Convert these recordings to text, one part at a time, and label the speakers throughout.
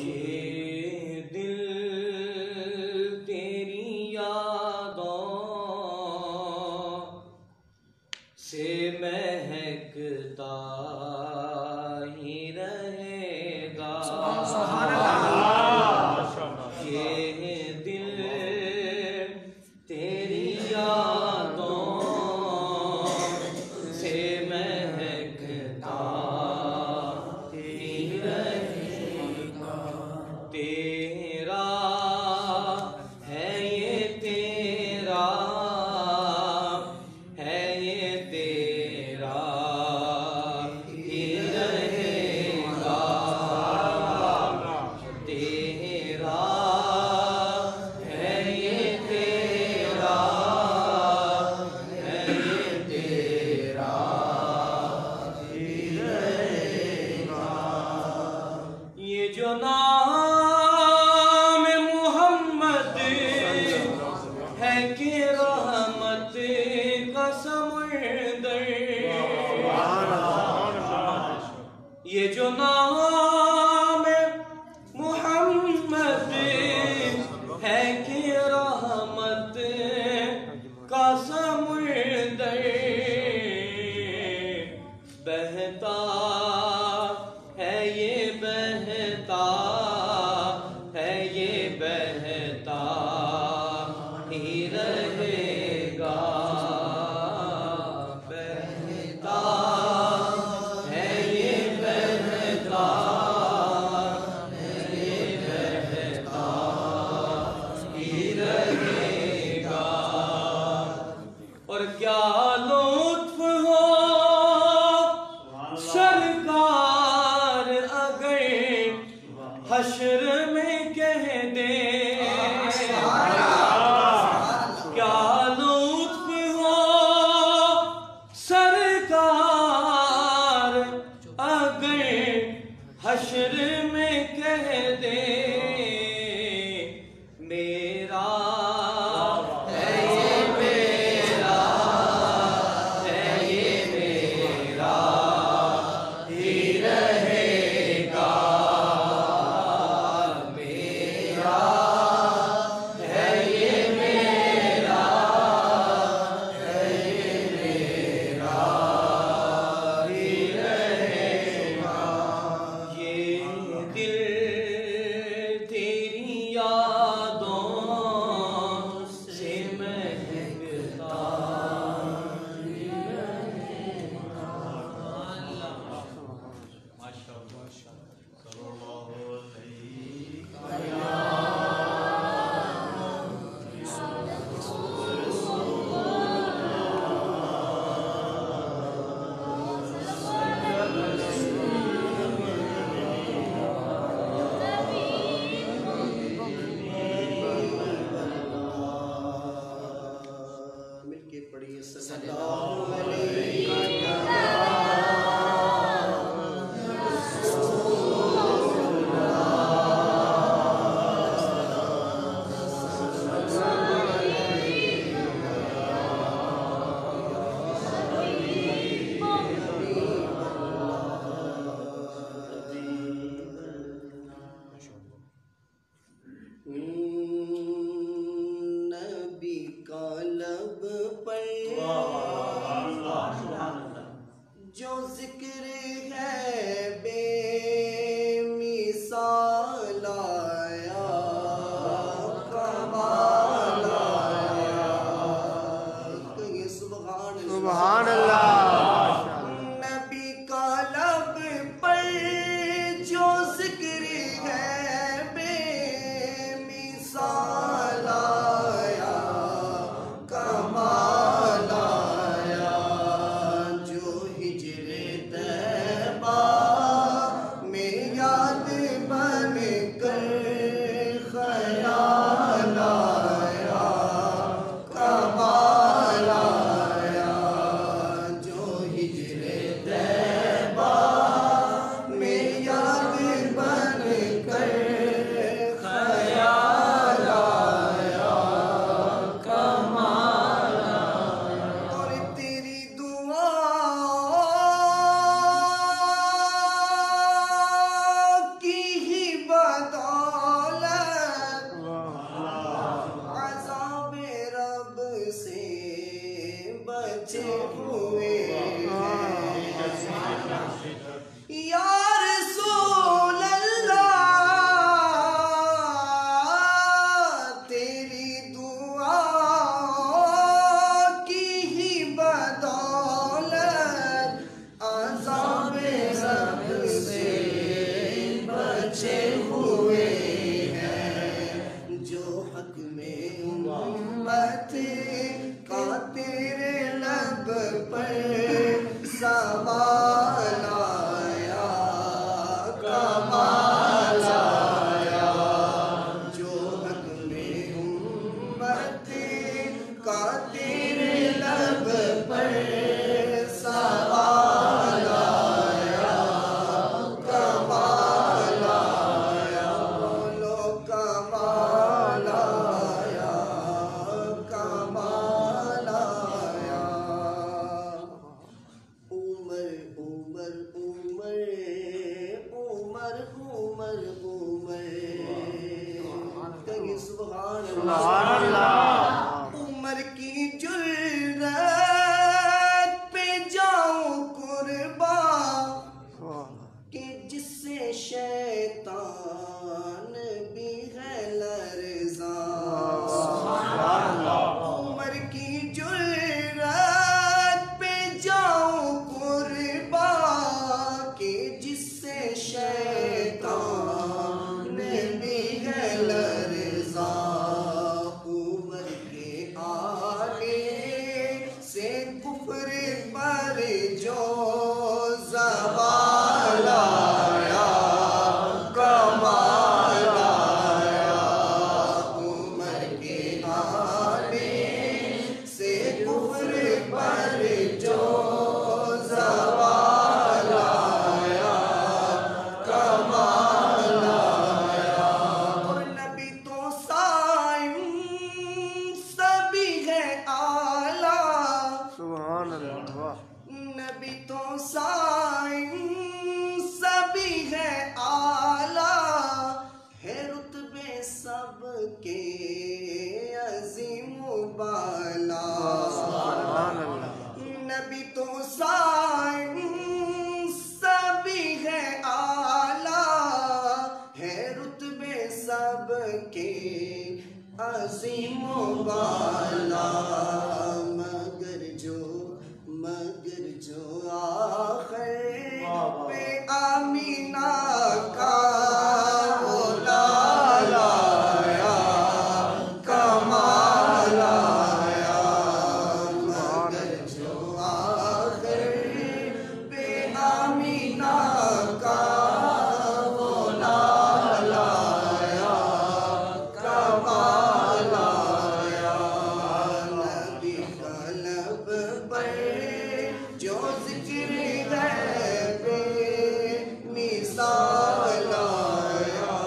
Speaker 1: یہ دل تیری یادوں سے مہکتا ہی رہے گا. یہ دل تیری یادوں سے مہکتا ہی رہے گا. تیرا ہے یہ تیرا ہے یہ تیرا ہی رہے گا. تیرا ہے یہ تیرا ہے یہ تیرا ہی رہے گا. یہ جو نام محمد ہے کہ رحمت کا سمندر. یہ جو نام محمد ہے کہ رحمت کا سمندر. بہتا ہے یہ بہتا ہے یہ بہتا ہی رہے گا. بہتا ہے یہ بہتا ہے یہ بہتا ہی رہے گا. اور کیا لطف ہو سرکار اگر حشر میں کہہ دے. کیا لطف ہو سرکار اگر حشر میں کہہ دے. میرا ہے یہ میرا ہے یہ میرا ہی رہے گا. میرا ہے یہ میرا ہے یہ میرا ہی رہے گا. یہ دل تیری یادوں سے مہکتا ہی رہے گا.
Speaker 2: مل کے پڑھیے صلی اللہ علیہ نبی کا لب پر جو ذکر ہے بے مثال آیا کمال آیا. کہیے سبحان اللہ. نبی کا لب پر جو ذکر ہے بے مثال آیا کمال آیا. جو ہجر طیبہ میں یاد بن کر بچے ہوئے ہیں جو حق میں امت کا تیرے لب پر سوال آیا کمال آیا جو حق میں امت کا تیرے لب پر سوال آیا کمال آیا بولو کمال آیا کمال آیا عمر عمر عمر عمر عمر عمر کہیں سبحان اللہ عمر کی جرات پہ جاؤں قربان کہ جس سے شیطان بھی ہے لرزاں عمر کی جرات پہ جاؤں قربان کہ جس سے شیطان بھی ہے لرزاں عمر کے آگے سے کفر پر جو زوال آیا کمال آیا عمر کے آگے سے کفر پر جو زوال آیا کمال آیا اور نبی تو سائن سبھی ہے اعلیٰ
Speaker 3: سبحان اللہ
Speaker 2: نبی تو سائن سبھی ہے اعلیٰ ہے رتبے سب کے عظیم و بالا
Speaker 3: سبحان اللہ
Speaker 2: نبی تو سائن سبھی ہے اعلیٰ ہے رتبے سب کے عظیم و بالا مگر جو آخر پہ آمینہ کا وہ لال آیا کمال آیا مگر جو آخر پہ آمینہ کا وہ لال آیا کمال آیا نبی کا لب پر جو ذکر ہے بے مثال آیا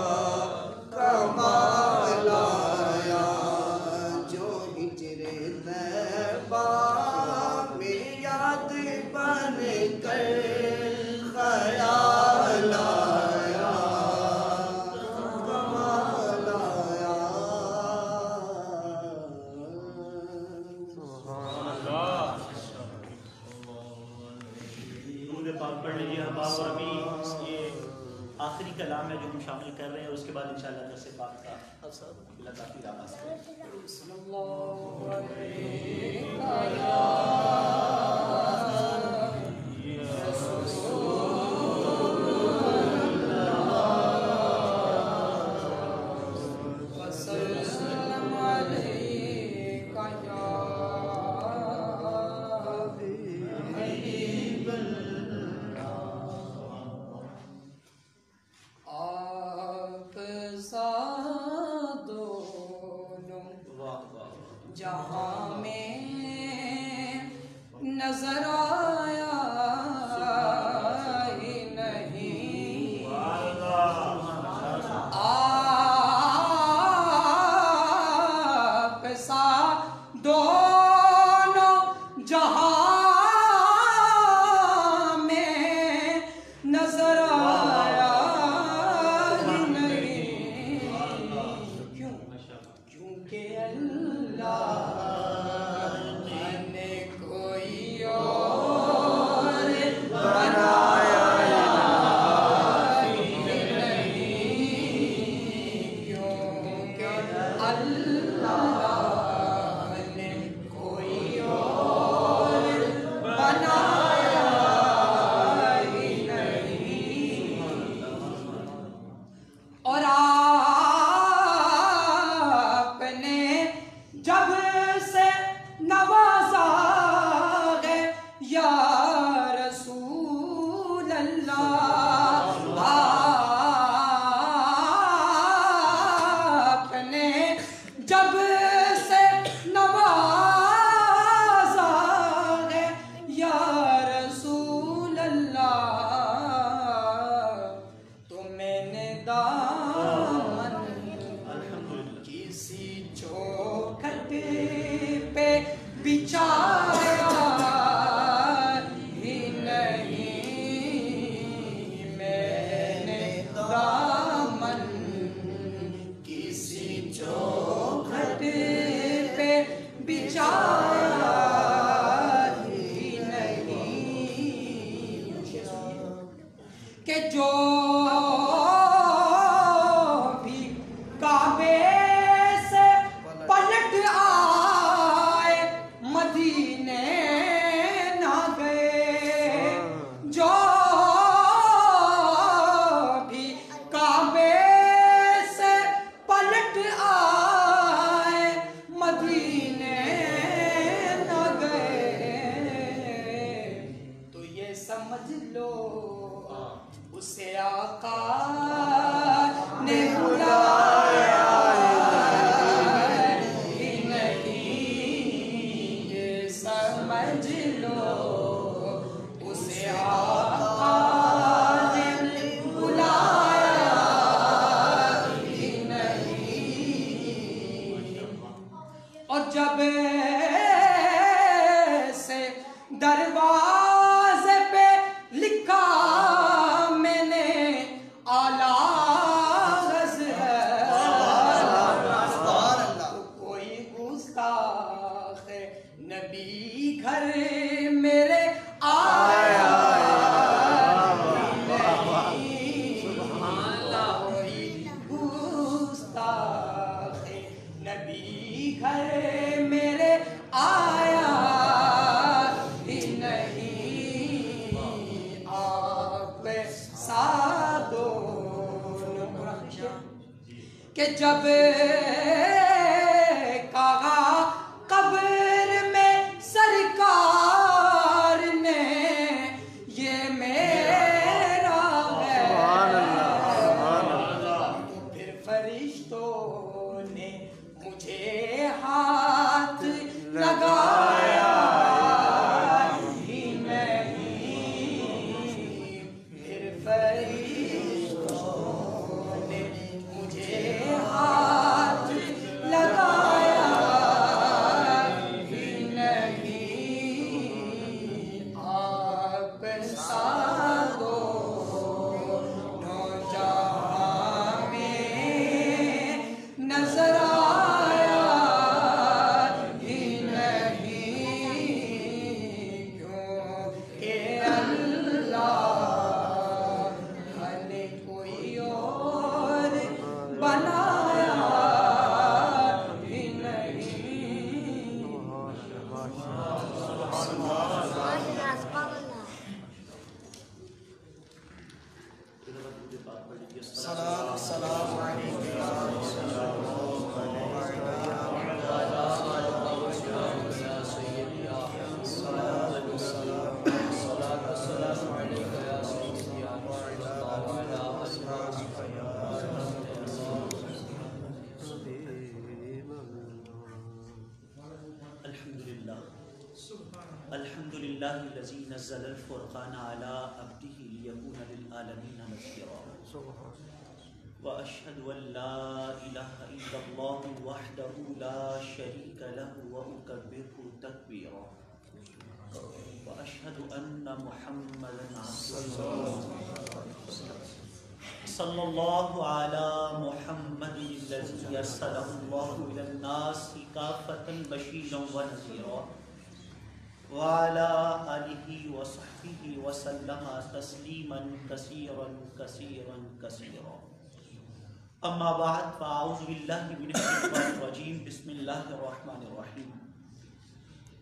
Speaker 2: کمال آیا جو ہجر طیبہ میں یاد بن کر خیال آیا کمال آیا
Speaker 4: درود پاک پڑھ لیجیے احباب اور ابھی یہ آخری کلام ہے جو ہم شامل کر رہے ہیں اس کے بعد انشاءاللہ درس پاک کا لطافی آغاز کریں
Speaker 5: جہاں میں نظر آیا ہی نہیں آپ سا دونوں جہاں میں نظر آیا ہی نہیں کیونکہ اللہ اور آپ نے جب سے نوازا ہے یا رسول اللہ، آپ نے جب سے نوازا ہے یا رسول اللہ، تو میں نے دامن کسی چوکھٹ پہ بچھایا ہی نہیں، میں نے دامن کسی چوکھٹ پہ بچھایا ہی نہیں، کہ جو بھی کعبے سے پلٹ آئے مدینے نہ گئے، جو بھی کعبے سے پلٹ آئے مدینے نہ گئے، تو یہ سمجھ لو اسے آقا نے بلایا ہی نہیں، یہ سمجھ لو اسے آقا نے بلایا ہی نہیں، اور جب سے دروازے پہ لکھا میں نے اعلیٰ حضرت، کوئی گستاخ نبی گھر میرے آیا نہیں، کوئی گستاخ نبی گھر میرے آیا ہی نہیں، آپ سادو کہ جب کہا قبر میں سرکار نے یہ میرا ہے، تو پھر فرشتوں نے مجھے ہاتھ لگایا ہی نہیں، پھر فرشتوں نے مجھے ہاتھ لگایا ہی نہیں، آپ سادو نوجہاں میں نظر آیا ہی نہیں، کیونکہ اللہ نے کوئی اور بنایا ہی نہیں۔
Speaker 2: السلام علیکم یا رسول
Speaker 4: الحمدللہ الذی نزل الفرقان علی عبدہ لیکون للعالمین نذیرا، واشہد ان لا الہ الا اللہ وحدہ لا شریک لہ واکبرہ تکبیرا، واشہد ان محمدا عبدہ صلی اللہ علی محمد الذی ارسلہ اللہ الی الناس کافۃ بشیرا ونذیرا، وعلى آلہ وصحبہ وسلم تسلیما کثیرا کثیرا کثیرا، اما بعد فاعوذ باللہ من الشیطان الرجیم، بسم اللہ الرحمن الرحیم۔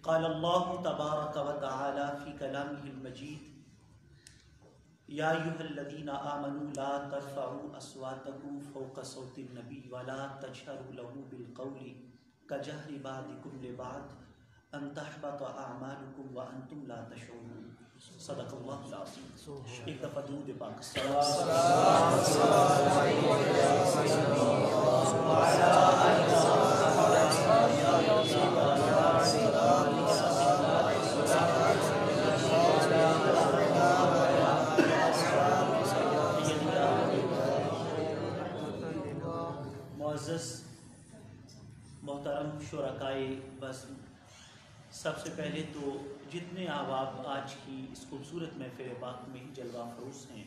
Speaker 4: قال اللہ تبارک و تعالی فی کلامہ المجید، یا ایھا آمنوا لا ترفعوا اصواتکم فوق صوت النبی ولا تجہروا له بالقول کجہر بعضکم لبعض ان تحبط اعمالکم وانتم لا تشعرون. صدق اللہ العظیم. ایک دفعہ درود پاک معزز محترم شرکائے بزم، سب سے پہلے تو جتنے احباب آج کی اس خوبصورت محفل پاک میں جلوہ فروز ہیں،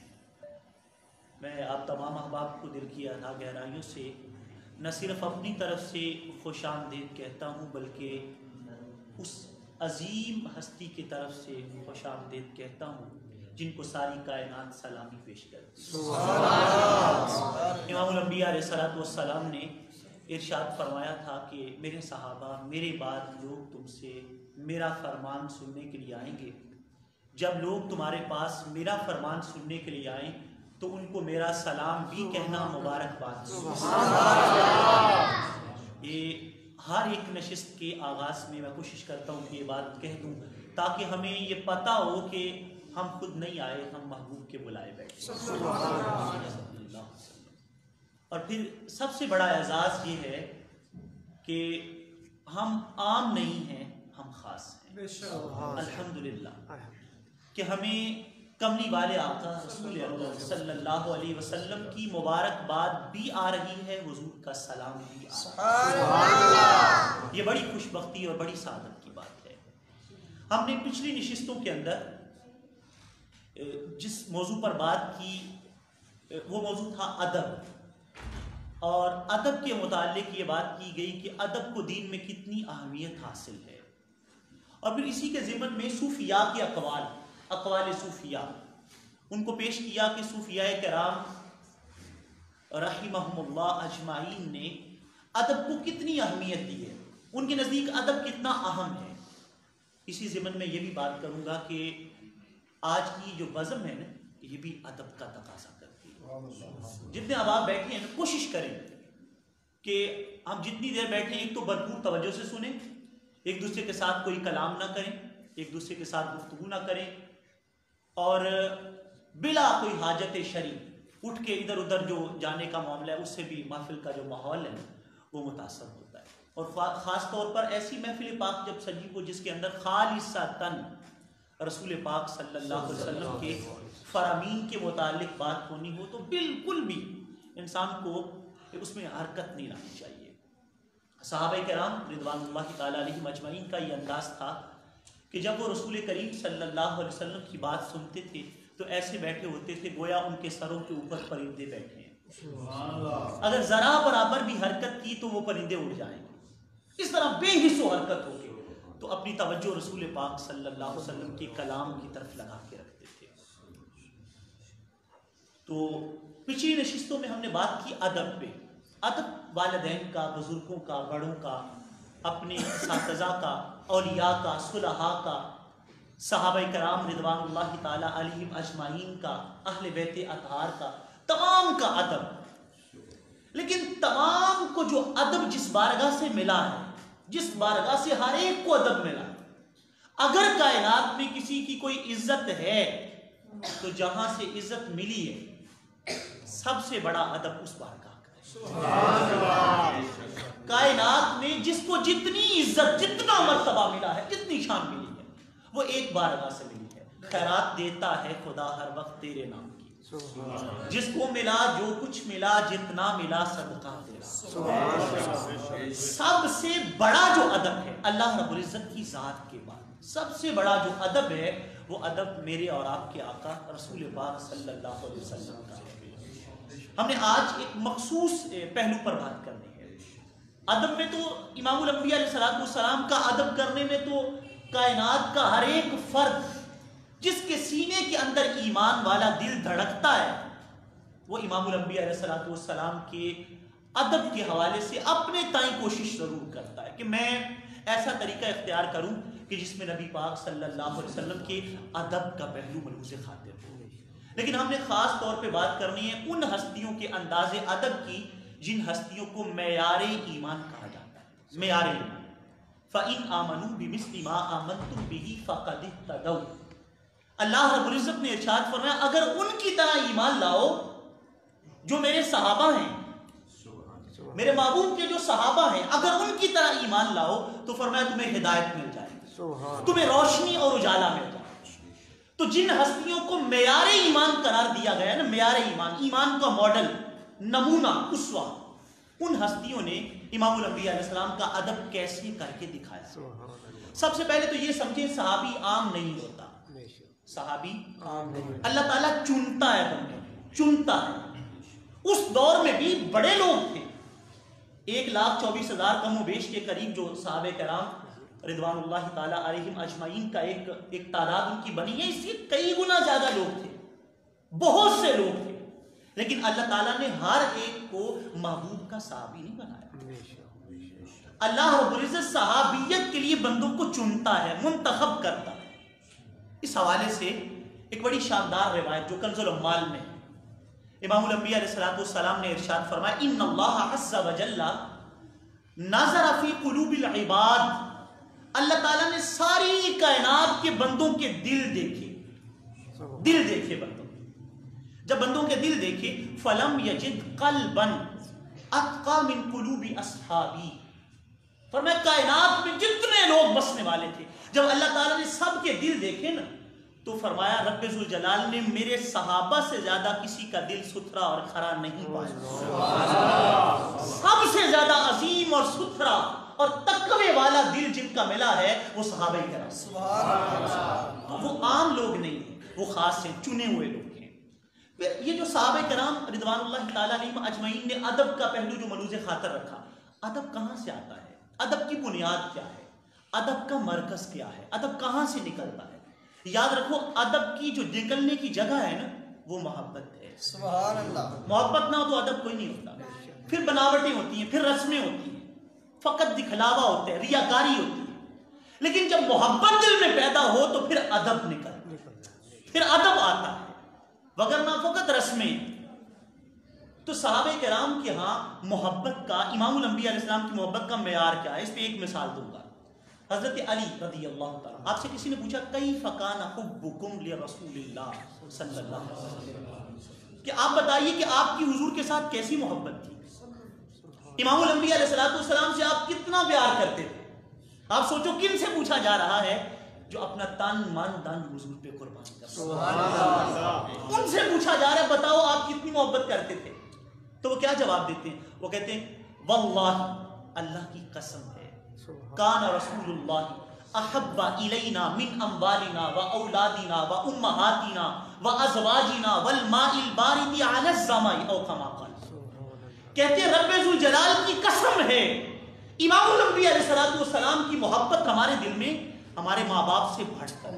Speaker 4: میں آپ تمام احباب کو دل کی اعلیٰ گہرائیوں سے نہ صرف اپنی طرف سے خوش آمدید کہتا ہوں بلکہ اس عظیم ہستی کی طرف سے خوش آمدید کہتا ہوں جن کو ساری کائنات سلامی پیش کرتی ہے. امام الانبیاء علیہ الصلوۃ والسلام نے ارشاد فرمایا تھا کہ میرے صحابہ میرے بعد لوگ تم سے میرا فرمان سننے کے لیے آئیں گے. جب لوگ تمہارے پاس میرا فرمان سننے کے لیے آئیں تو ان کو میرا سلام بھی کہنا، مبارکباد. یہ ہر ایک نشست کے آغاز میں کوشش کرتا ہوں کہ یہ بات کہہ دوں تاکہ ہمیں یہ پتہ ہو کہ ہم خود نہیں آئے، ہم محبوب کے بلائے بیٹھے. اور پھر سب سے بڑا اعزاز یہ ہے کہ ہم عام نہیں ہیں، ہم خاص ہیں. الحمدللہ کہ ہمیں کملی والے آقا رسول اللہ صلی اللہ علیہ وسلم کی مبارکباد بھی آ رہی ہے، حضور کا سلام بھی آ رہا ہے. یہ بڑی خوش بختی اور بڑی سعادت کی بات ہے. ہم نے پچھلی نشستوں کے اندر جس موضوع پر بات کی وہ موضوع تھا ادب، اور ادب کے متعلق یہ بات کی گئی کہ ادب کو دین میں کتنی اہمیت حاصل ہے. اور پھر اسی کے ضمن میں صوفیاء کے اقوال صوفیاء ان کو پیش کیا کہ صوفیاء کرام رحمہم اللہ اجمعین نے ادب کو کتنی اہمیت دی ہے، ان کے نزدیک ادب کتنا اہم ہے. اسی ضمن میں یہ بھی بات کروں گا کہ آج کی جو بزم ہے نا یہ بھی ادب کا تقاضا کرتی ہے. جتنے احباب بیٹھے ہیں کوشش کریں کہ ہم جتنی دیر بیٹھیں ایک تو بھرپور توجہ سے سنیں، ایک دوسرے کے ساتھ کوئی کلام نہ کریں، ایک دوسرے کے ساتھ گفتگو نہ کریں، اور بلا کوئی حاجت شرعی اٹھ کے ادھر ادھر جو جانے کا معاملہ ہے اس سے بھی محفل کا جو ماحول ہے وہ متاثر ہوتا ہے. اور خاص طور پر ایسی محفل پاک جب سجی ہو جس کے اندر خالصتاً رسول پاک صلی اللہ علیہ وسلم کے فرامین کے متعلق بات ہونی ہو تو بالکل بھی انسان کو اس میں حرکت نہیں لانی چاہیے. صحابہ کرام رضوان اللہ تعالیٰ علیہم اجمعین کا یہ انداز تھا کہ جب وہ رسول کریم صلی اللہ علیہ وسلم کی بات سنتے تھے تو ایسے بیٹھے ہوتے تھے گویا ان کے سروں کے اوپر پرندے بیٹھے ہیں. اگر ذرا برابر بھی حرکت کی تو وہ پرندے اڑ جائیں گے. اس طرح بے حس و حرکت ہو کے تو اپنی توجہ رسول پاک صلی اللہ علیہ وسلم کے کلام کی طرف لگا کے رکھتے تھے. تو پچھلی نشستوں میں ہم نے بات کی ادب پہ. ادب والدین کا، بزرگوں کا، بڑوں کا، اپنے اساتذہ کا، اولیاء کا، صلحاء کا، صحابہ کرام رضوان اللہ تعالی علیہم اجمعین کا، اہل بیت اطہار کا، تمام کا ادب. لیکن تمام کو جو ادب جس بارگاہ سے ملا ہے، جس بارگاہ سے ہر ایک کو ادب ملا، اگر کائنات میں کسی کی کوئی عزت ہے تو جہاں سے عزت ملی ہے سب سے بڑا ادب اس بارگاہ کا ہے. کائنات میں جس کو جتنی عزت، جتنا مرتبہ ملا ہے، جتنی شان ملی ہے وہ ایک بارگاہ سے ملی ہے. خیرات دیتا ہے خدا ہر وقت تیرے نام کی، جس کو ملا جو کچھ ملا، جتنا ملا صدقہ تیرا. سب سے بڑا جو ادب ہے اللہ رب العزت کی ذات کے بعد سب سے بڑا جو ادب ہے وہ ادب میرے اور آپ کے آقا رسول پاک صلی اللہ علیہ وسلم کا ہے. ہم نے آج ایک مخصوص پہلو پر بات کرنی ہے. ادب میں تو امام الانبیاء علیہ السلام کا ادب کرنے میں تو کائنات کا ہر ایک فرد جس کے سینے کے اندر ایمان والا دل دھڑکتا ہے وہ امام الانبیاء علیہ السلام کے ادب کے حوالے سے اپنے تائیں کوشش ضرور کرتا ہے کہ میں ایسا طریقہ اختیار کروں کہ جس میں نبی پاک صلی اللہ علیہ وسلم کے ادب کا پہلو ملحوظ خاطر ہو. لیکن ہم نے خاص طور پہ بات کرنی ہے ان ہستیوں کے انداز ادب کی جن ہستیوں کو معیار ایمان کہا جاتا ہے. معیار ایمان. فَإِنْ آمَنُوا بِمِثْلِ مَا آمَنْتُمْ بِهِ فَقَدِ اهْتَدَوْا. اللہ رب العزت نے ارشاد فرمایا اگر ان کی طرح ایمان لاؤ جو میرے صحابہ ہیں، میرے محبوب کے جو صحابہ ہیں، اگر ان کی طرح ایمان لاؤ تو فرمایا تمہیں ہدایت مل جائے گی، تمہیں روشنی اور اجالا مل جائے گا. تو جن ہستیوں کو معیار ایمان قرار دیا گیا ہے نا، معیار ایمان، ایمان کا ماڈل، نمونہ، اسوہ، ان ہستیوں نے امام الانبیاء علیہ السلام کا ادب کیسے کر کے دکھایا. سب سے پہلے تو یہ سمجھے صحابی عام نہیں ہوتا. صحابی اللہ تعالیٰ چنتا ہے، بندے چنتا ہے. اس دور میں بھی بڑے لوگ تھے، 1,24,000 کم و بیش کے قریب جو صحابہ کرام رضوان اللہ تعالیٰ علیہم اجمعین کا ایک تعداد ان کی بنی ہے، اس سے کئی گنا زیادہ لوگ تھے، بہت سے لوگ تھے. لیکن اللہ تعالیٰ نے ہر ایک کو محبوب کا صحابی نہیں بنایا. اللہ رب العزت صحابیت کے لیے بندوں کو چنتا ہے، منتخب کرتا ہے. اس حوالے سے ایک بڑی شاندار روایت جو کنز العمال میں امام الانبیاء علیہ السلام نے ارشاد فرمایا ان اللہ عز وجل نظر فی قلوب العباد. اللہ تعالیٰ نے ساری کائنات کے بندوں کے دل دیکھے. دل دیکھے بندوں. جب بندوں کے دل دیکھے فلم یجد قلبا اتقى من قلوب اصحابی. فرمایا کائنات میں جتنے لوگ بسنے والے تھے، جب اللہ تعالیٰ نے سب کے دل دیکھے نا تو فرمایا رب ذوالجلال نے میرے صحابہ سے زیادہ کسی کا دل ستھرا اور کھرا نہیں پایا. سب سے زیادہ عظیم اور ستھرا اور تقوی والا دل جن کا ملا ہے وہ صحابہ کرام. وہ عام لوگ نہیں ہیں، وہ خاص ہیں، چنے ہوئے لوگ ہیں. پھر یہ جو صحابہ کرام رضوان اللہ تعالیٰ علیہم اجمعین نے ادب کا پہلو جو ملوز خاطر رکھا، ادب کہاں سے آتا ہے، ادب کی بنیاد کیا ہے، ادب کا مرکز کیا ہے، ادب کہاں سے نکلتا ہے. یاد رکھو ادب کی جو نکلنے کی جگہ ہے نا وہ محبت ہے.
Speaker 2: سبحان اللہ.
Speaker 4: محبت نہ ہو تو ادب کوئی نہیں ہوتا. پھر بناوٹیں ہوتی ہیں، پھر رسمیں ہوتی ہیں، فقط دکھلاوا ہوتا ہے، ریاکاری ہوتی ہے. لیکن جب محبت دل میں پیدا ہو تو پھر ادب نکلتا ہے، پھر ادب آتا ہے، وگرنہ فقط رسمیں. تو صحابہ کرام کے ہاں محبت کا، امام الانبیاء علیہ السلام کی محبت کا معیار کیا ہے، اس پہ ایک مثال دوں گا. حضرت علی رضی اللہ تعالیٰ، آپ سے کسی نے پوچھا کیف کان حبکم لرسول اللہ صلی اللہ علیہ وسلم، کہ آپ بتائیے کہ آپ کی حضور کے ساتھ کیسی محبت تھی، امام الانبیاء علیہ السلام سے آپ کتنا پیار کرتے تھے. آپ سوچو کن سے پوچھا جا رہا ہے؟ جو اپنا تن من دن حضور پہ قربان کرتے. ان سے پوچھا جا رہا ہے بتاؤ آپ کتنی محبت کرتے تھے. تو وہ کیا جواب دیتے ہیں؟ وہ کہتے ہیں واللہ، اللہ کی قسم ہے، کان رسول اللہ احب الینا من اموالنا و اولادنا و امہاتنا و ازواجنا والماء البارد علی الظمأ او کما قال. کہتے ہیں رب ذوالجلال کی قسم ہے، امام الانبیاء علیہ السلام کی محبت ہمارے دل میں ہمارے ماں باپ سے بڑھ کر،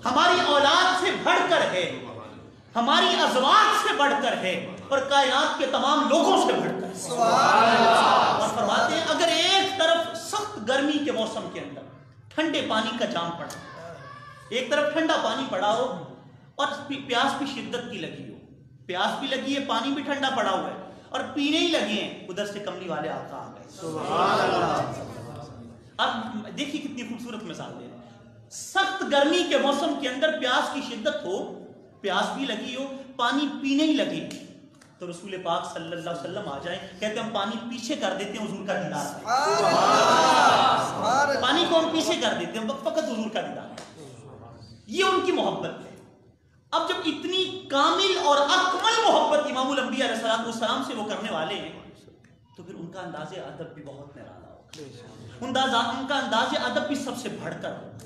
Speaker 4: ہماری اولاد سے بڑھ کر ہے، ہماری ازواج سے بڑھ کر ہے، اور کائنات کے تمام لوگوں سے بڑھ کر. اور فرماتے ہیں اگر ایک طرف سخت گرمی کے موسم کے اندر ٹھنڈے پانی کا جام پڑا، ایک طرف ٹھنڈا پانی پڑا ہو اور پیاس بھی شدت کی لگی ہو، پیاس بھی لگی ہے، پانی بھی ٹھنڈا پڑا ہوا ہے اور پینے ہی لگے ہیں، ادھر سے کملی والے آقا آ گئے. اب دیکھیے کتنی خوبصورت مثال دے رہے ہیں. سخت گرمی کے موسم کے اندر پیاس کی شدت ہو، پیاس بھی لگی ہو، پانی پینے ہی لگے، تو رسول پاک صلی اللہ علیہ وسلم آ جائیں، کہتے ہیں ہم پانی پیچھے کر دیتے ہیں حضور کا دیدار. پانی کو ہم پیچھے کر دیتے ہیں، فقط حضور کا دیدار. یہ ان کی محبت ہے. اب جب اتنی کامل اور اکمل محبت امام الانبیاء علیہ السلام سے وہ کرنے والے ہیں تو پھر ان کا انداز ادب بھی بہت نرالا ہوگا. ان کا انداز ادب بھی سب سے بڑھ کر ہوگا.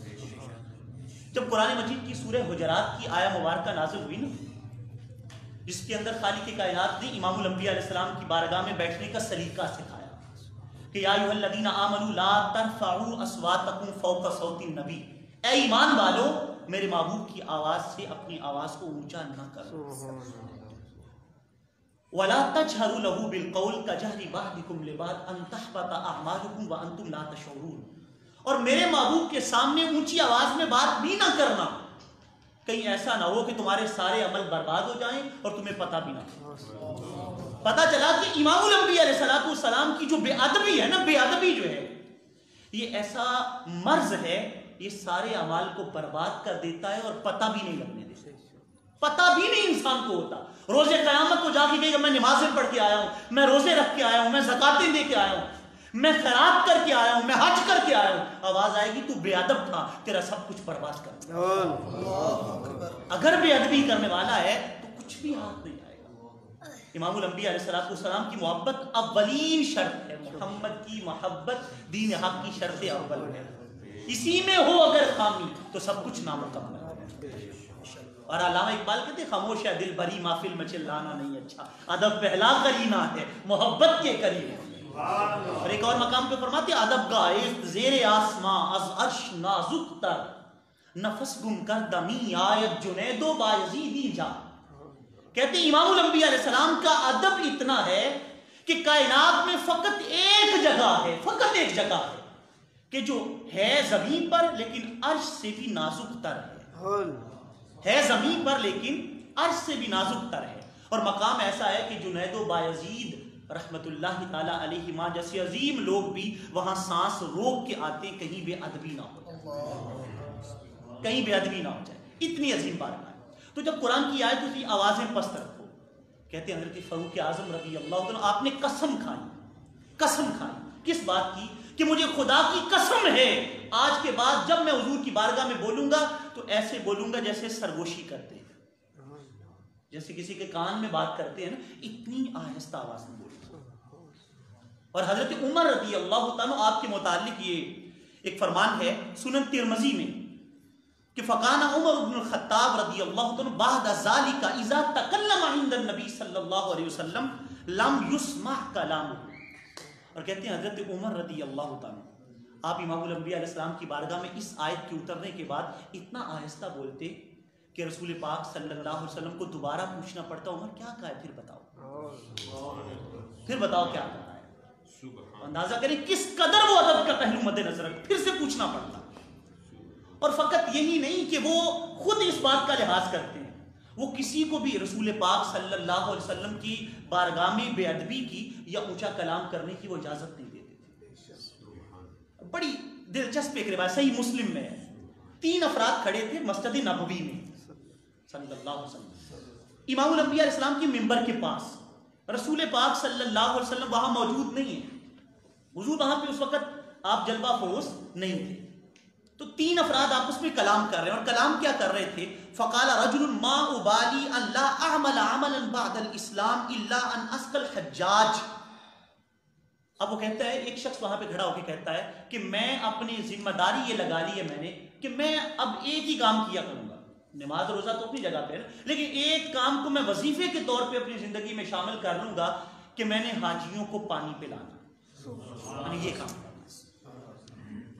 Speaker 4: جب قرآن مجید کی سورہ حجرات کی آیہ مبارکہ نازل ہوئی نا، جس کے اندر خالق کائنات نے امام الانبیاء علیہ السلام کی بارگاہ میں بیٹھنے کا سلیقہ سکھایا کہ یا ایھا الذین آمنوا لا ترفعوا اصواتکم فوق صوت النبی، اے ایمان والو میرے محبوب کی آواز سے اپنی آواز کو اونچا نہ کرو. ولا تجهروا له بالقول كجهر بعضكم لبعض ان تحبط اعمالكم وانتم لا تشعرون. اور میرے محبوب کے سامنے اونچی آواز میں بات بھی نہ کرنا کہیں ایسا نہ ہو کہ تمہارے سارے عمل برباد ہو جائیں اور تمہیں پتہ بھی نہ ہو۔ پتہ چلا کہ امام الانبیاء علیہ السلام کی جو بے ادبی ہے نا، بے ادبی جو ہے یہ ایسا مرض ہے، یہ سارے اعمال کو برباد کر دیتا ہے اور پتہ بھی نہیں لگنے دیتا، پتہ بھی نہیں انسان کو ہوتا۔ روزے قیامت کو جا کے کہے گا میں نمازیں پڑھ کے آیا ہوں، میں روزے رکھ کے آیا ہوں، میں زکاتیں دے کے آیا ہوں، میں خیرات کر کے آیا ہوں، میں حج کر کے آیا ہوں، آواز آئے گی تو بے ادب تھا، تیرا سب کچھ برباد کر دیا۔ اگر بے ادبی کرنے والا ہے تو کچھ بھی ہاتھ نہیں آئے گا۔ امام الانبیاء علیہ السلام کی محبت اولین شرط ہے، محمد کی محبت دین حق کی شرط اول ہے، اسی میں ہو اگر خامی تو سب کچھ نامکمل ہے۔ اور علامہ اقبال کہتے ہیں خاموش ہے دل بری محفل میں چلانا نہیں اچھا، ادب پہلا کرینہ ہے محبت کے قریب ہے۔ اور ایک اور مقام پہ فرماتے ہیں ادب گاہست زیر آسماں از عرش نازک تر، نفس گم کر دمی آیت جنید و بایزیدی جا۔ کہتے ہیں امام الانبیاء علیہ السلام کا ادب اتنا ہے کہ کائنات میں فقط ایک جگہ ہے، فقط ایک جگہ ہے کہ جو ہے زمین پر لیکن عرش سے بھی نازک تر ہے زمین پر لیکن عرش سے بھی نازک تر ہے۔ اور مقام ایسا ہے کہ جنید و بایزید رحمت اللہ تعالی علیہما جیسے عظیم لوگ بھی وہاں سانس روک کے آتے کہیں بے ادبی نہ ہو جائے، کہیں بے ادبی نہ ہو جائے، اتنی عظیم بات ہے۔ تو جب قرآن کی آیت ہوتی آوازیں پست رکھو، کہتے ہیں حضرت فاروق اعظم رضی اللہ عنہ آپ نے قسم کھائی کس بات کی کہ مجھے خدا کی قسم ہے آج کے بعد جب میں حضور کی بارگاہ میں بولوں گا تو ایسے بولوں گا جیسے سرگوشی کرتے ہیں، جیسے کسی کے کان میں بات کرتے ہیں نا، اتنی آہستہ آواز میں بولوں گا۔ اور حضرت عمر رضی اللہ تعالیٰ آپ کے متعلق یہ ایک فرمان ہے سنن ترمذی میں کہ فقان عمر بن الخطاب رضی اللہ عنہ بعد ذالک اذا تکلم عند النبی صلی اللہ علیہ وسلم لم يسمع کلامہ۔ اور کہتے ہیں حضرت عمر رضی اللہ تعالیٰ آپ امام الانبیاء علیہ السلام کی بارگاہ میں اس آیت کے اترنے کے بعد اتنا آہستہ بولتے کہ رسول پاک صلی اللہ علیہ وسلم کو دوبارہ پوچھنا پڑتا عمر کیا کہا ہے پھر بتاؤ کیا کہا ہے۔ اندازہ کریں کس قدر وہ ادب کا پہلو مد نظر رکھ، پھر سے پوچھنا پڑتا۔ اور فقط یہی نہیں کہ وہ خود اس بات کا لحاظ کرتے ہیں، وہ کسی کو بھی رسول پاک صلی اللہ علیہ وسلم کی بارگاہ میں بے ادبی کی یا اونچا کلام کرنے کی وہ اجازت نہیں دیتے تھے۔ بڑی دلچسپ ایک روایت صحیح مسلم میں ہے، 3 افراد کھڑے تھے مسجد نبوی میں صلی اللہ علیہ وسلم، امام الانبیاء علیہ السلام کے منبر کے پاس، رسول پاک صلی اللہ علیہ وسلم وہاں موجود نہیں ہے، حضور وہاں پہ اس وقت آپ جلوہ فروز نہیں تھے۔ تو 3 افراد آپس میں کلام کر رہے ہیں، اور کلام کیا کر رہے تھے؟ فقال رجل ما ابالی ان لا اعمل عملا بعد الاسلام الا ان اسقى الحجاج۔ اب وہ کہتا ہے، ایک شخص وہاں پہ کھڑا ہو کے کہتا ہے کہ میں اپنی ذمہ داری یہ لگا لی ہے میں نے کہ میں اب ایک ہی کام کیا کروں گا، نماز روزہ تو اپنی جگہ پہ ہے لیکن ایک کام کو میں وظیفے کے طور پہ اپنی زندگی میں شامل کر لوں گا کہ میں نے حاجیوں کو پانی پلانا، یعنی یہ کام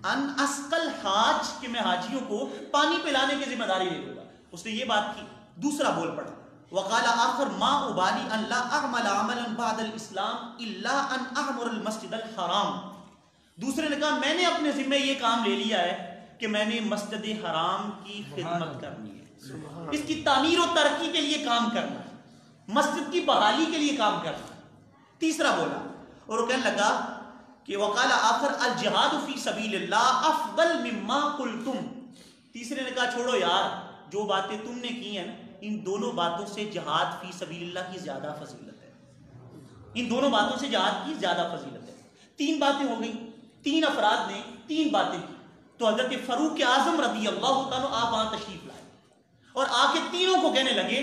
Speaker 4: ان اسقل حاج کہ میں حاجیوں کو پانی پلانے کی ذمہ داری لے لوں گا۔ اس نے یہ بات کی۔ دوسرا بول پڑا وقال آخر ما ابالی ان لا اعمل عملا بعد الاسلام الا ان اعمر المسجد الحرام۔ دوسرے نے کہا میں نے اپنے ذمہ یہ کام لے لیا ہے کہ میں نے مسجد حرام کی خدمت کرنی ہے، اس کی تعمیر و ترقی کے لیے کام کرنا ہے، مسجد کی بحالی کے لیے کام کرنا ہے۔ تیسرا بولا اور وہ کہنے لگا کہ وقال آخر الجہاد فی سبیل اللہ افضل مما قلتم۔ تیسرے نے کہا چھوڑو یار، جو باتیں تم نے کی ہیں ان دونوں باتوں سے جہاد فی سبیل اللہ کی زیادہ فضیلت ہے، ان دونوں باتوں سے جہاد کی زیادہ فضیلت ہے۔ 3 باتیں ہو گئیں، 3 افراد نے 3 باتیں کی۔ تو حضرت فاروق اعظم رضی اللہ تعالیٰ آپ وہاں تشریف لائے اور آ کے تینوں کو کہنے لگے،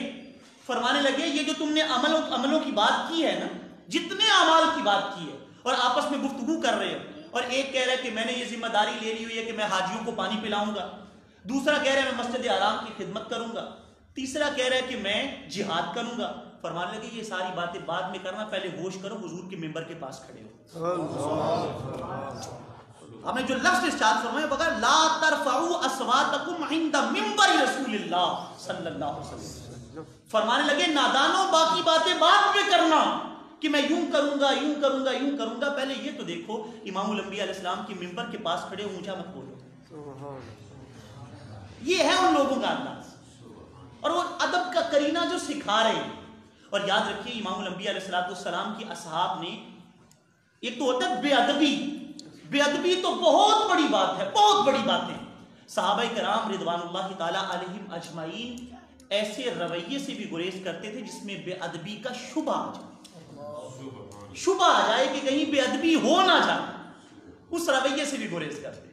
Speaker 4: فرمانے لگے یہ جو تم نے عملوں کی بات کی ہے نا، جتنے اعمال کی بات کی ہے اور آپس میں گفتگو کر رہے ہو، اور ایک کہہ رہا ہے کہ میں نے یہ ذمہ داری لے لی ہوئی ہے کہ میں حاجیوں کو پانی پلاؤں گا، دوسرا کہہ رہا ہے میں مسجد حرام کی خدمت کروں گا، تیسرا کہہ رہا ہے کہ میں جہاد کروں گا۔ فرمانے لگے یہ ساری باتیں بعد میں کرنا، پہلے ہوش کرو حضور کے منبر کے پاس کھڑے ہو۔ ہم نے جو لفظ ارشاد فرمایا بغیر لا ترفعوا اصواتکم عند منبر رسول اللہ صلی اللہ علیہ وسلم، فرمانے لگے نادانوں باقی باتیں بعد میں کرنا کہ میں یوں کروں گا یوں کروں گا یوں کروں گا، پہلے یہ تو دیکھو امام الانبیاء علیہ السلام کے منبر کے پاس کھڑے ہو، اونچا مت بولو۔ یہ ہے ان لوگوں کا انداز۔ اور وہ ادب کا کرینہ جو سکھا رہے ہیں. اور یاد رکھیے امام الانبیاء علیہ السلام کی اصحاب نے، ایک تو ہوتا ہے بے ادبی، بے ادبی تو بہت بڑی بات ہے، بہت بڑی بات ہے. صحابہ کرام رضوان اللہ تعالی علیہم اجمعین ایسے رویے سے بھی گریز کرتے تھے جس میں بے ادبی کا شبہ آ جائے، شبہ آ جائے کہ کہیں بے ادبی ہو نہ جائے، اس رویے سے بھی گریز کرتے.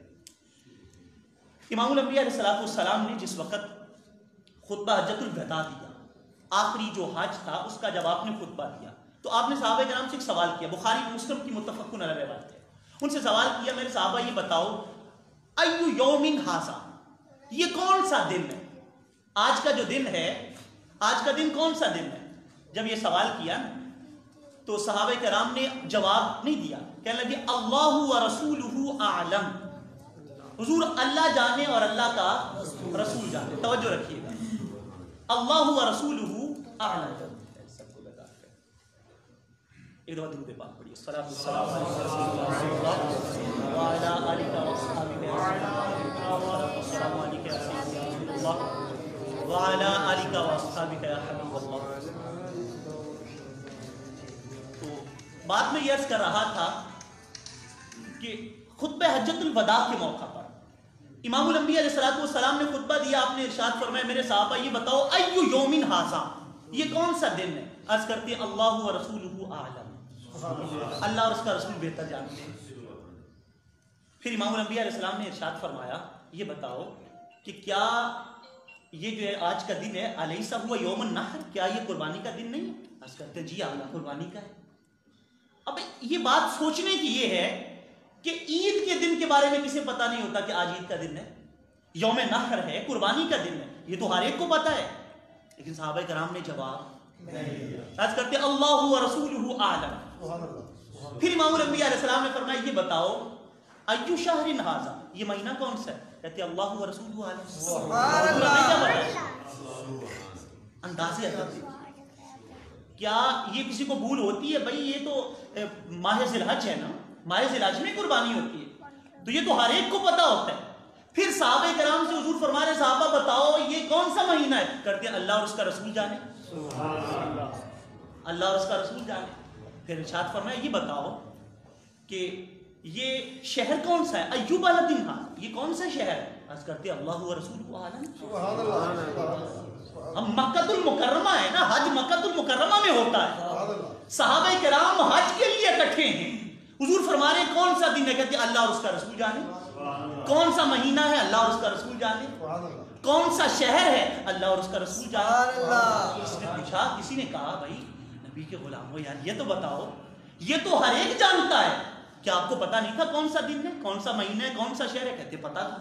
Speaker 4: امام الانبیاء علیہ السلام نے جس وقت خطبہ حجۃ الوداع دیا، آخری جو حج تھا اس کا جب آپ نے خطبہ دیا تو آپ نے صحابہ کرام سے ایک سوال کیا، بخاری مسلم کی متفق علیہ روایت ہے. ان سے سوال کیا، میرے صحابہ یہ بتاؤ ایو یوم ھذا، یہ کون سا دن ہے، آج کا جو دن ہے، آج کا دن کون سا دن ہے. جب یہ سوال کیا تو صحابہ کرام نے جواب نہیں دیا، کہنے لگے اللہ و رسولہ اعلم، حضور اللہ جانے اور اللہ کا رسول جانے. توجہ رکھیے گا، اللہ و رسولہ اعلم. سب کو لگا کر ایک دفعہ درود پاک پڑھیے، الصلاۃ والسلام علی رسول اللہ وعلی آلہ وصحبہ السلام علیکم یا رسول اللہ وعلی آلہ وصحبہ یا حبیب اللہ. تو بات میں یہ عرض کر رہا تھا کہ خطبہ حجۃ الوداع کے موقع پر امام الانبیاء علیہ السلام نے خطبہ دیا. آپ نے ارشاد فرمایا، میرے صحابہ یہ بتاؤ ایو یوم ھذا، یہ کون سا دن ہے. عرض کرتے ہیں اللہ و رسولہ اعلم، اللہ اور اس کا رسول بہتر جانتے ہیں. پھر امام الانبیاء علیہ السلام نے ارشاد فرمایا، یہ بتاؤ کہ کیا یہ جو ہے آج کا دن ہے الیس ہوا یوم النحر، کیا یہ قربانی کا دن نہیں ہے. عرض کرتے ہیں جی اللہ قربانی کا ہے. اب یہ بات سوچنے کی یہ ہے کہ عید کے دن کے بارے میں کسی پتہ نہیں ہوتا کہ آج عید کا دن ہے، یوم نحر ہے، قربانی کا دن ہے، یہ تو ہر ایک کو پتہ ہے. لیکن صحابہ کرام نے جواب عرض کرتے اللہ و رسولہ اعلم. پھر امام الانبیاء علیہ السلام نے فرمایا، یہ بتاؤ ایو شہر ھذا، یہ مہینہ کون سا ہے. کہتے اللہ و رسولہ اعلم. سبحان اللہ. انداز ادب، کیا یہ کسی کو بھول ہوتی ہے بھائی یہ تو ماہ ذی الحج ہے نا، ماہ ذی الحج میں قربانی ہوتی ہے، تو یہ تو ہر ایک کو پتہ ہوتا ہے. پھر صحابہ کرام سے حضور فرما رہے صحابہ بتاؤ یہ کون سا مہینہ ہے. کرتے اللہ اور اس کا رسول جانے، اللہ اور اس کا رسول جانے. پھر ارشاد فرمایا، یہ بتاؤ کہ یہ شہر کون سا ہے، ایو بلد یہ کون سا شہر ہے. عرض کرتے اللہ و رسول اعلم. ہم مکۃ المکرمہ ہے نا، حج مکۃ المکرمہ میں ہوتا ہے. صحابہ کرام حج کے لیے اکٹھے ہیں، حضور فرما رہے کون سا دن ہے. کہتے اللہ اور اس کا رسول جانے. کون سا مہینہ ہے، اللہ اور اس کا رسول جانے. کون سا شہر ہے، اللہ اور اس کا رسول جانے. کسی نے پوچھا، کسی نے کہا بھائی نبی کے غلام ہو یار، یہ تو بتاؤ، یہ تو ہر ایک جانتا ہے، کیا آپ کو پتا نہیں تھا کون سا دن ہے، کون سا مہینہ ہے، کون سا شہر ہے. کہتے پتا تھا.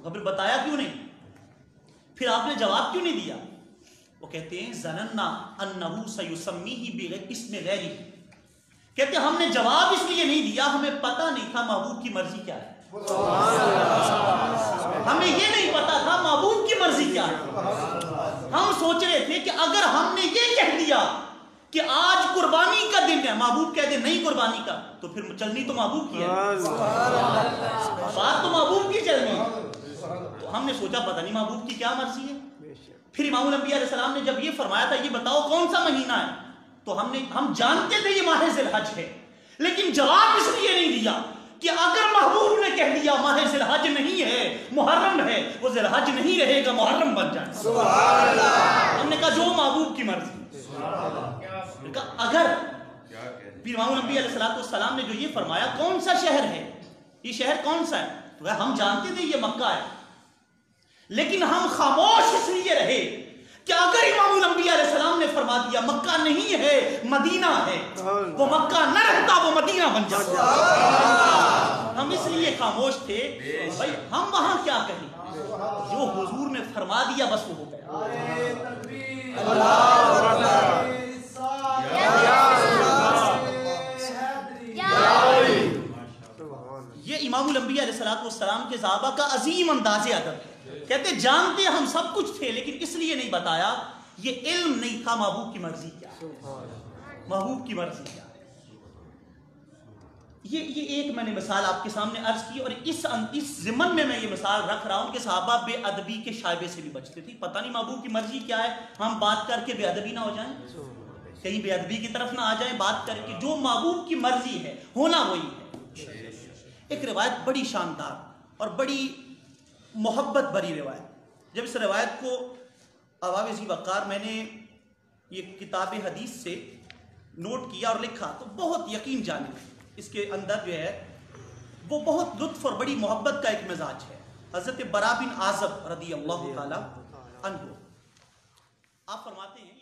Speaker 4: تو پھر بتایا کیوں نہیں، پھر آپ نے جواب کیوں نہیں دیا. وہ کہتے ہیں ظننا انہ سیسمیہ باسم غیرہ. کہتے ہم نے جواب اس لیے نہیں دیا، ہمیں پتہ نہیں تھا محبوب کی مرضی کیا ہے. ہمیں یہ نہیں پتا تھا محبوب کی مرضی کیا ہے. ہم سوچ رہے تھے کہ اگر ہم نے یہ کہہ دیا کہ آج قربانی کا دن ہے، محبوب کہہ دے نہیں قربانی کا، تو پھر چلنی تو محبوب کی ہے، بات تو محبوب کی چلنی ہے. تو ہم نے سوچا پتہ نہیں محبوب کی کیا مرضی ہے. پھر امام الانبیاء علیہ السلام نے جب یہ فرمایا تھا یہ بتاؤ کون سا مہینہ ہے، تو ہم جانتے تھے یہ ماہ ذی الحج ہے، لیکن جواب اس لیے نہیں دیا کہ اگر محبوب نے کہہ دیا ماہ ذی الحج نہیں ہے محرم ہے، وہ ذی الحج نہیں رہے گا محرم بن جائے. سبحان اللہ. ہم نے کہا جو محبوب کی مرضی. اگر پھر امام الانبیاء علیہ السلام نے جو یہ فرمایا کون سا شہر ہے، یہ شہر کون سا ہے، تو ہم جانتے تھے یہ مکہ ہے، لیکن ہم خاموش اس لیے رہے کہ اگر امام الانبیاء علیہ السلام نے فرما دیا مکہ نہیں ہے مدینہ ہے، وہ مکہ نہ رہتا وہ مدینہ بن جاتا. ہم اس لیے خاموش تھے بھائی ہم وہاں کیا کہیں، جو حضور نے فرما دیا بس وہ ہو گیا. یہ امام الانبیاء علیہ السلام کے صحابہ کا عظیم انداز ادب ہے. کہتے جانتے ہم سب کچھ تھے لیکن اس لیے نہیں بتایا، یہ علم نہیں تھا محبوب کی مرضی کیا ہے، محبوب کی مرضی کیا ہے. یہ ایک میں نے مثال آپ کے سامنے عرض کی، اور اس ضمن میں یہ مثال رکھ رہا ہوں کہ صحابہ بے ادبی کے شائبے سے بھی بچتے تھے. پتہ نہیں محبوب کی مرضی کیا ہے، ہم بات کر کے بے ادبی نہ ہو جائیں، کہیں بے ادبی کی طرف نہ آ جائیں. بات کر کے جو محبوب کی مرضی ہے ہونا وہی ہے. ایک روایت بڑی شاندار اور بڑی محبت بھری روایت. جب اس روایت کو عواو ذی وقار میں نے یہ کتاب حدیث سے نوٹ کیا اور لکھا تو بہت یقین جانب اس کے اندر جو ہے وہ بہت لطف اور بڑی محبت کا ایک مزاج ہے. حضرت برا بن عازب رضی اللہ تعالی عنہ آپ فرماتے ہیں